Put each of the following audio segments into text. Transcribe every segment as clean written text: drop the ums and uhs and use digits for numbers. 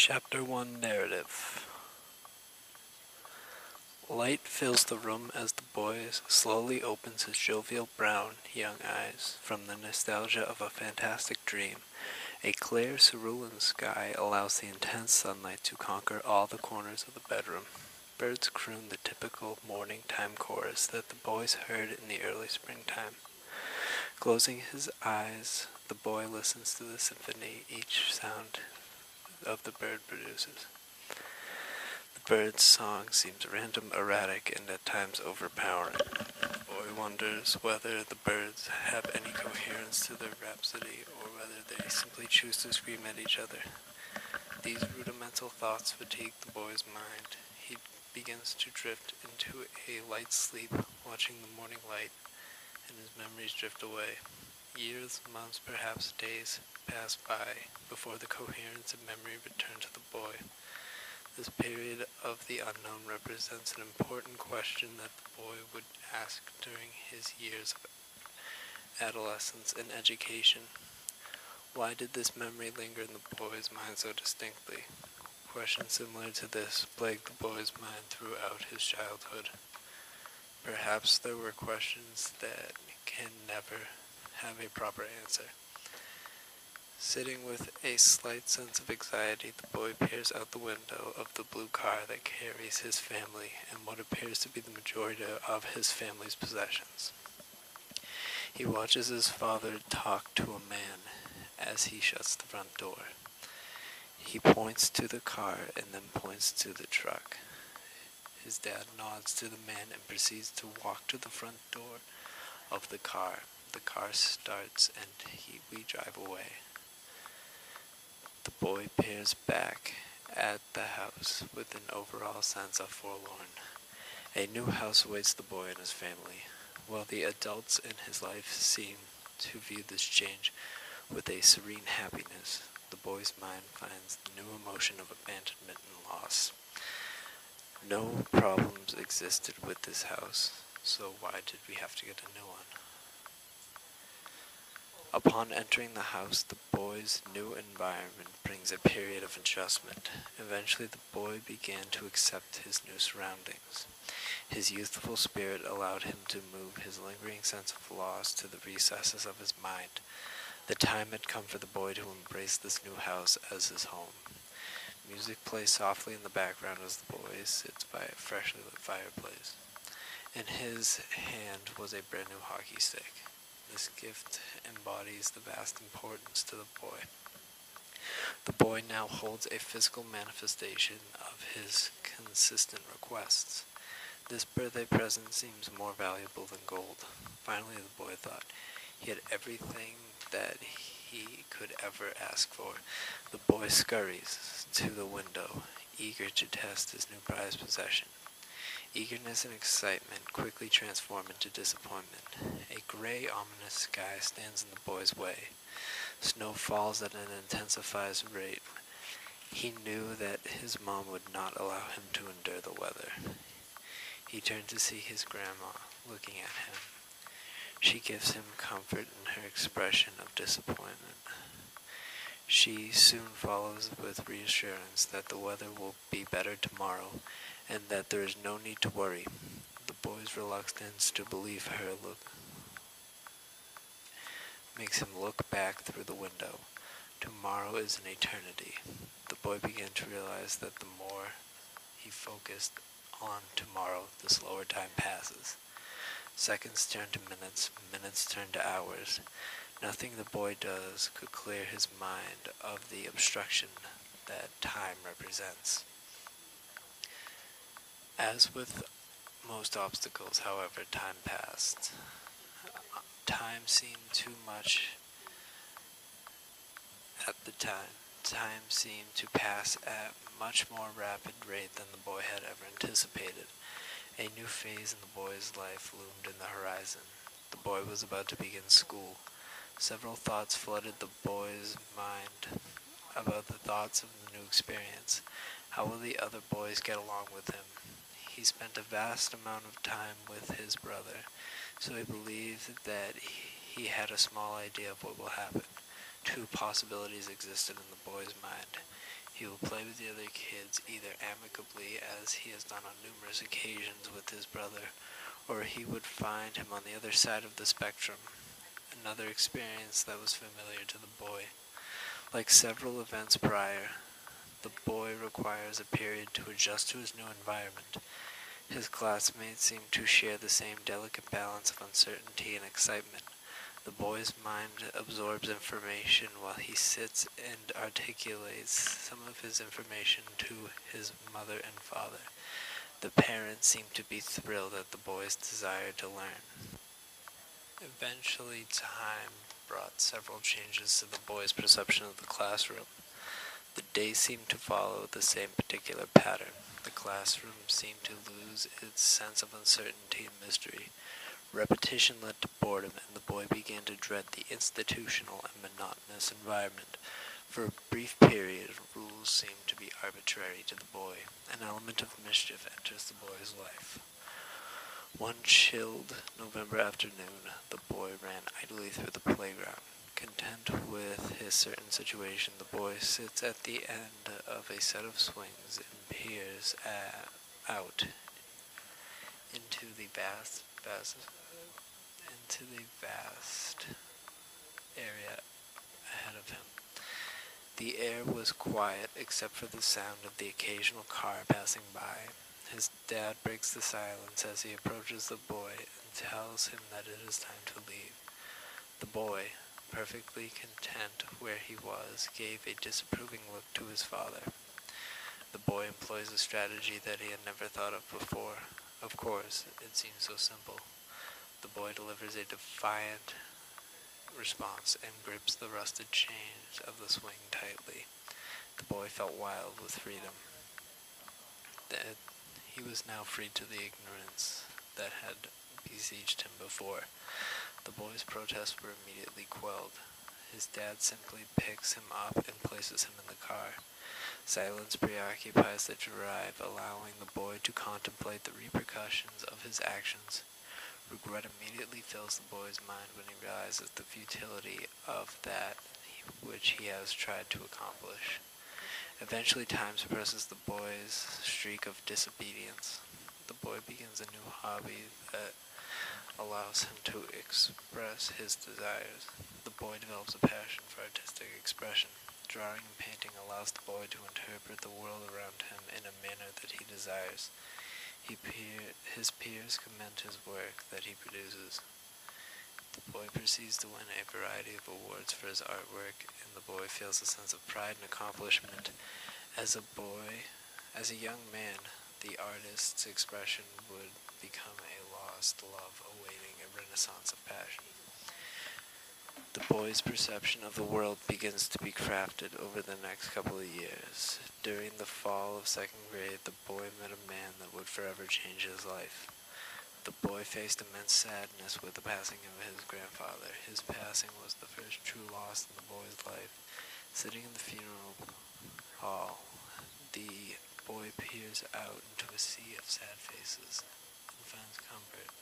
Chapter 1 Narrative. Light fills the room as the boy slowly opens his jovial brown young eyes from the nostalgia of a fantastic dream. A clear cerulean sky allows the intense sunlight to conquer all the corners of the bedroom. Birds croon the typical morning time chorus that the boys heard in the early springtime. Closing his eyes, the boy listens to the symphony each sound of the bird produces. The bird's song seems random, erratic, and at times overpowering. The boy wonders whether the birds have any coherence to their rhapsody or whether they simply choose to scream at each other. These rudimental thoughts fatigue the boy's mind. He begins to drift into a light sleep, watching the morning light, and his memories drift away. Years, months, perhaps days pass by before the coherence of memory return to the boy. This period of the unknown represents an important question that the boy would ask during his years of adolescence and education. Why did this memory linger in the boy's mind so distinctly? Questions similar to this plagued the boy's mind throughout his childhood. Perhaps there were questions that can never have a proper answer. Sitting with a slight sense of anxiety, the boy peers out the window of the blue car that carries his family and what appears to be the majority of his family's possessions. He watches his father talk to a man as he shuts the front door. He points to the car and then points to the truck. His dad nods to the man and proceeds to walk to the front door of the car. The car starts and we drive away. The boy peers back at the house with an overall sense of forlorn. A new house awaits the boy and his family. While the adults in his life seem to view this change with a serene happiness, the boy's mind finds the new emotion of abandonment and loss. No problems existed with this house, so why did we have to get a new one? Upon entering the house, the boy's new environment brings a period of adjustment. Eventually, the boy began to accept his new surroundings. His youthful spirit allowed him to move his lingering sense of loss to the recesses of his mind. The time had come for the boy to embrace this new house as his home. Music plays softly in the background as the boy sits by a freshly lit fireplace. In his hand was a brand new hockey stick. This gift embodies the vast importance to the boy. The boy now holds a physical manifestation of his consistent requests. This birthday present seems more valuable than gold. Finally, the boy thought he had everything that he could ever ask for. The boy scurries to the window, eager to test his new prized possession. Eagerness and excitement quickly transform into disappointment. A gray, ominous sky stands in the boy's way. Snow falls at an intensified rate. He knew that his mom would not allow him to endure the weather. He turned to see his grandma looking at him. She gives him comfort in her expression of disappointment. She soon follows with reassurance that the weather will be better tomorrow and that there is no need to worry. The boy's reluctance to believe her makes him look back through the window. Tomorrow is an eternity. The boy began to realize that the more he focused on tomorrow, the slower time passes. Seconds turn to minutes, minutes turn to hours. Nothing the boy does could clear his mind of the obstruction that time represents. As with most obstacles, however, time passed. Time seemed too much at the time. Time seemed to pass at much more rapid rate than the boy had ever anticipated. A new phase in the boy's life loomed in the horizon. The boy was about to begin school. Several thoughts flooded the boy's mind about the thoughts of the new experience. How will the other boys get along with him? He spent a vast amount of time with his brother, so he believed that he had a small idea of what will happen. Two possibilities existed in the boy's mind. He will play with the other kids either amicably, as he has done on numerous occasions with his brother, or he would find him on the other side of the spectrum, another experience that was familiar to the boy. Like several events prior, the boy requires a period to adjust to his new environment. His classmates seem to share the same delicate balance of uncertainty and excitement. The boy's mind absorbs information while he sits and articulates some of his information to his mother and father. The parents seem to be thrilled at the boy's desire to learn. Eventually, time brought several changes to the boy's perception of the classroom. The day seemed to follow the same particular pattern. The classroom seemed to lose its sense of uncertainty and mystery. Repetition led to boredom, and the boy began to dread the institutional and monotonous environment. For a brief period, rules seemed to be arbitrary to the boy. An element of mischief enters the boy's life. One chilled November afternoon, the boy ran idly through the playground. Content with his certain situation, the boy sits at the end of a set of swings and peers out into the vast area ahead of him. The air was quiet except for the sound of the occasional car passing by. His dad breaks the silence as he approaches the boy and tells him that it is time to leave. The boy, perfectly content where he was, gave a disapproving look to his father. The boy employs a strategy that he had never thought of before. Of course, it seems so simple. The boy delivers a defiant response and grips the rusted chains of the swing tightly. The boy felt wild with freedom. That he was now freed to the ignorance that had besieged him before. The boy's protests were immediately quelled. His dad simply picks him up and places him in the car. Silence preoccupies the drive, allowing the boy to contemplate the repercussions of his actions. Regret immediately fills the boy's mind when he realizes the futility of that which he has tried to accomplish. Eventually, time suppresses the boy's streak of disobedience. The boy begins a new hobby that allows him to express his desires. The boy develops a passion for artistic expression. Drawing and painting allows the boy to interpret the world around him in a manner that he desires. His peers commend his work that he produces. The boy proceeds to win a variety of awards for his artwork, and the boy feels a sense of pride and accomplishment. As a young man, the artist's expression would become a lost love awaiting a renaissance of passion. The boy's perception of the world begins to be crafted over the next couple of years. During the fall of second grade, the boy met a man that would forever change his life. The boy faced immense sadness with the passing of his grandfather. His passing was the first true loss in the boy's life. Sitting in the funeral hall, the boy peers out into a sea of sad faces and finds comfort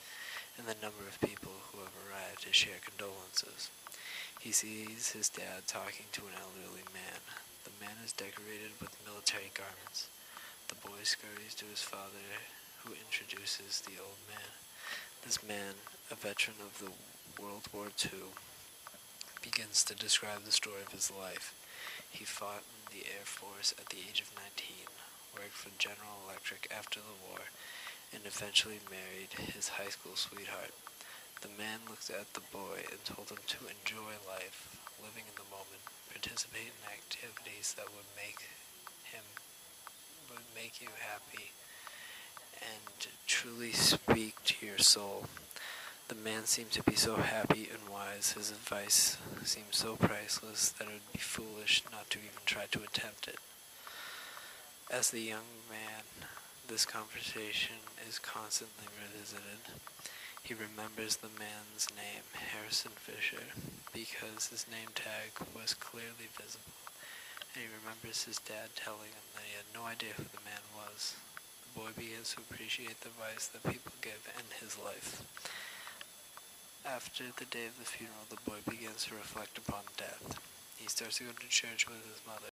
in the number of people who have arrived to share condolences. He sees his dad talking to an elderly man. The man is decorated with military garments. The boy scurries to his father, who introduces the old man. This man, a veteran of the World War II, begins to describe the story of his life. He fought in the Air Force at the age of 19, worked for General Electric after the war, and eventually married his high school sweetheart. The man looked at the boy and told him to enjoy life, living in the moment, participate in activities that would make you happy, and truly speak to your soul. The man seemed to be so happy and wise, his advice seemed so priceless that it would be foolish not to even try to attempt it. As the young man, this conversation is constantly revisited. He remembers the man's name, Harrison Fisher, because his name tag was clearly visible, and he remembers his dad telling him that he had no idea who the man was. The boy begins to appreciate the advice that people give in his life. After the day of the funeral, the boy begins to reflect upon death. He starts to go to church with his mother.